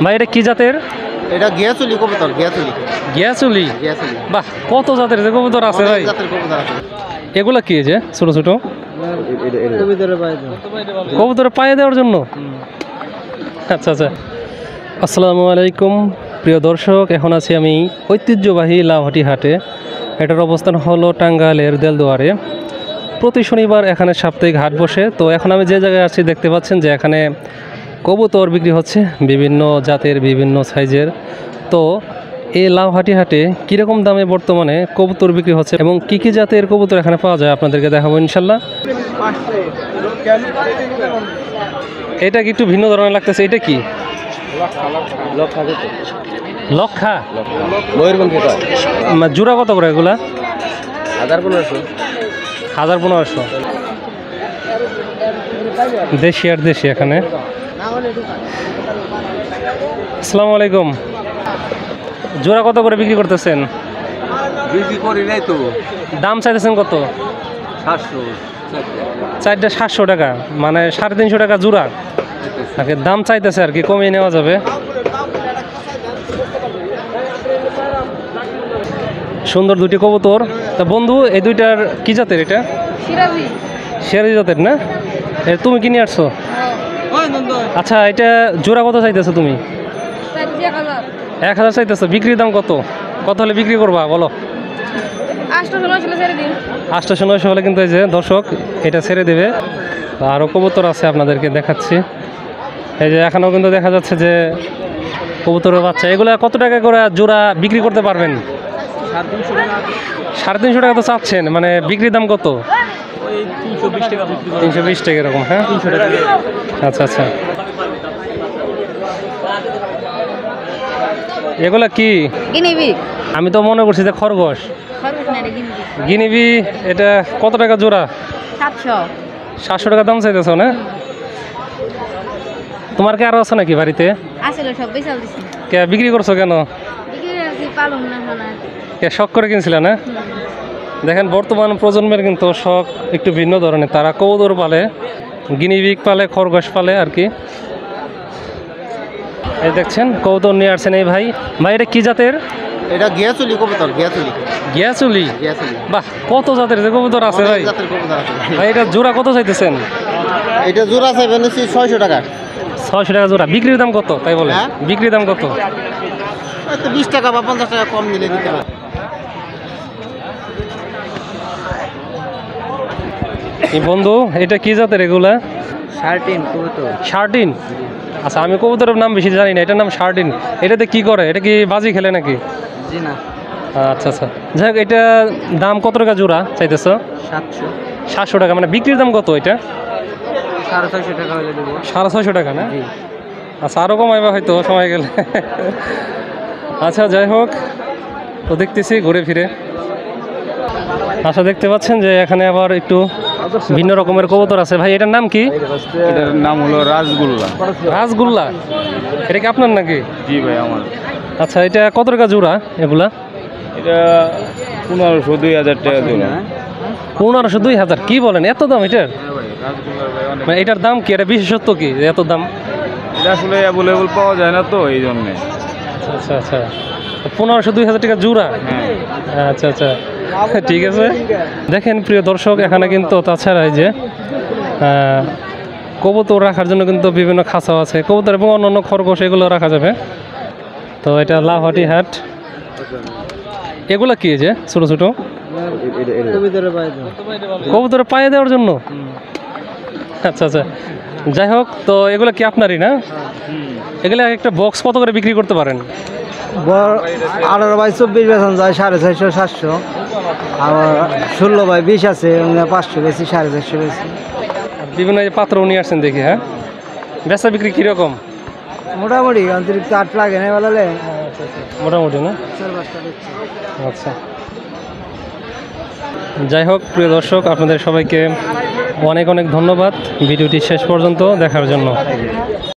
ভাই এটা কি জাতের? এটা গিয়াচুলি কবুতর, গিয়াচুলি। গিয়াচুলি? গিয়াচুলি। বাহ, কত জাতের যে কবুতর আছে ভাই! অনেক জাতের কবুতর আছে। এগুলা কি যে ছোট ছোট? কবুতরের পায়ে দাও। কবুতরের পায়ে দেওয়ার জন্য? আচ্ছা আচ্ছা। আসসালামু আলাইকুম প্রিয় দর্শক, এখন আছি আমি ঐতিহ্যবাহী লাউহাটি হাটে। এটার অবস্থান হলো টাঙ্গাইলের দেলদুয়ারে। প্রতি শনিবার এখানে সাপ্তাহিক হাট বসে। তো এখন আমি যে জায়গায় আছি দেখতে পাচ্ছেন যে এখানে কবুতর বিক্রি হচ্ছে বিভিন্ন জাতের, বিভিন্ন সাইজের। তো এই লাউহাটি হাটে কীরকম দামে বর্তমানে কবুতর বিক্রি হচ্ছে এবং কী কী জাতের কবুতর এখানে পাওয়া যায় আপনাদেরকে দেখাবো ইনশাল্লাহ। এটা কি একটু ভিন্ন ধরনের লাগতেছে, এটা কি? লক্ষা? জোড়া কত করে এগুলা? 1500। 1500। দেশি আর দেশি এখানে। আসসালামু আলাইকুম। জোড়া কত করে বিক্রি করতেছেন? বিক্রি করি নাই তো। দাম চাইতেছেন কত? 700। চারটা 700 টাকা, মানে 350 টাকা জোড়া আর কি দাম চাইতেছে, আর কি কমিয়ে নেওয়া যাবে। সুন্দর দুটি কবুতর। তা বন্ধু, এই দুইটার কি জাতের? এটা সিরাজি জাতের না? তুমি কিনে আসছো? আচ্ছা, এটা জোড়া কত চাইতেছো তুমি? 1000 চাইতেছো। বিক্রির দাম কত? কত হলে বিক্রি করবা বলো? 800-900 হলে কিন্তু এই যে দর্শক এটা ছেড়ে দেবে। আরও কবুতর আছে, আপনাদেরকে দেখাচ্ছি। এই যে এখানেও কিন্তু দেখা যাচ্ছে যে কবুতরের বাচ্চা। এগুলা কত টাকা করে জোড়া বিক্রি করতে পারবেন? 350 টাকা তো চাচ্ছেন, মানে বিক্রির দাম কত? 320 টাকা এরকম। হ্যাঁ, 300 টাকা। আচ্ছা আচ্ছা। এগুলা কি? আমি তো মনে করছি যে খরগোশ। গিনিবি। এটা কত টাকা জোড়া? 700 টাকা দাম চাইতেছ না? তোমার কি আরো আছে নাকি বাড়িতে? কে বিক্রি করছো কেন? শখ করে কিনছিল না? দেখেন বর্তমান প্রজন্মের কিন্তু শখ একটু ভিন্ন ধরনের। তারা কবুতর পালে, গিনিবিক পালে, খরগোশ পালে আর কি। এই দেখছেন কবুতর নিয়ে আসছেন এই ভাই। ভাই এটা কি জাতের? এটা গিয়াচুলি কবুতর, গিয়াচুলি। গিয়াচুলি? গিয়াচুলি। বাহ, কত জাতের যে কবুতর আছে ভাই! অনেক জাতের কবুতর আছে। ভাই এটা জোড়া কত চাইতেছেন? এটা জোড়া চাইবেন 600 টাকা। 600 টাকা জোড়া। বিক্রির দাম কত তাই বলে? হ্যাঁ? বিক্রির দাম কত? 20 টাকা বা 50 টাকা কম নিলে দিতে পারে। বন্ধু, এটা কি জাতের এগুলা? শার্টিন কবুতর। শার্টিন? আচ্ছা, আমি কবুতরের নাম বেশি জানি না। এটার নাম শার্টিন। এটাতে কি করে? এটা কি বাজি খেলে নাকি? জি না। আচ্ছা আচ্ছা। যাই হোক, এটা দাম কত টাকা জোড়া চাইতেছ? 700। 700 টাকা। মানে বিক্রির দাম কত এটা? 650 টাকা হলে দেবো। 650 টাকা না? আচ্ছা, আরও কমাইবা হয়তো সময় গেলে। আচ্ছা, যাই হোক, তো দেখতেছি ঘুরে ফিরে। আচ্ছা, দেখতে পাচ্ছেন যে এখানে আবার একটু ভিন্ন রকমের কবুতর আছে। ভাই এটার নাম কি? এটার নাম হলো রাজগোল্লা। রাজগোল্লা? এটা কি আপনার নাকি? জি ভাই, আমার। আচ্ছা, এটা কত টাকা জোড়া এগুলা? এটা 1500-2000 টাকা জোড়া। 1500-2000? কি বলেন, এত দাম এটার? মানে এটার দাম কি? এটা বিশেষত্ব কি এত দাম? এটা আসলে অ্যাভেলেবল পাওয়া যায় না তো, এই জন্যে। আচ্ছা আচ্ছা। 1500-2000 টাকা জোড়া? হ্যাঁ। আচ্ছা আচ্ছা, ঠিক আছে। দেখেন প্রিয় দর্শক, এখানে কিন্তু তাছাড়া এই যে কবুতর রাখার জন্য কিন্তু বিভিন্ন খাঁচাও আছে। কবুতর এবং অন্যান্য খরগোশ এগুলো রাখা যাবে। তো এটা লাউহাটি হাট। এগুলো কি যে ছোট ছোট? কবুতরের পায়ে দেওয়ার জন্য? আচ্ছা আচ্ছা। যাই হোক, তো এগুলো কি আপনারই না? এগুলো একটা বক্স কত করে বিক্রি করতে পারেন? 18/24 বেতন যায় 450-700। আবার 16/20 আছে 500 বেশি, 450 বেশি। বিভিন্ন যে পাত্র নিয়ে আসছেন দেখি। হ্যাঁ, বেচা বিক্রি কীরকম? মোটামুটি অতিরিক্ত 8 লাগে না বলালে। মোটামুটি না? আচ্ছা। যাই হোক প্রিয় দর্শক, আপনাদের সবাইকে অনেক অনেক ধন্যবাদ ভিডিওটি শেষ পর্যন্ত দেখার জন্য।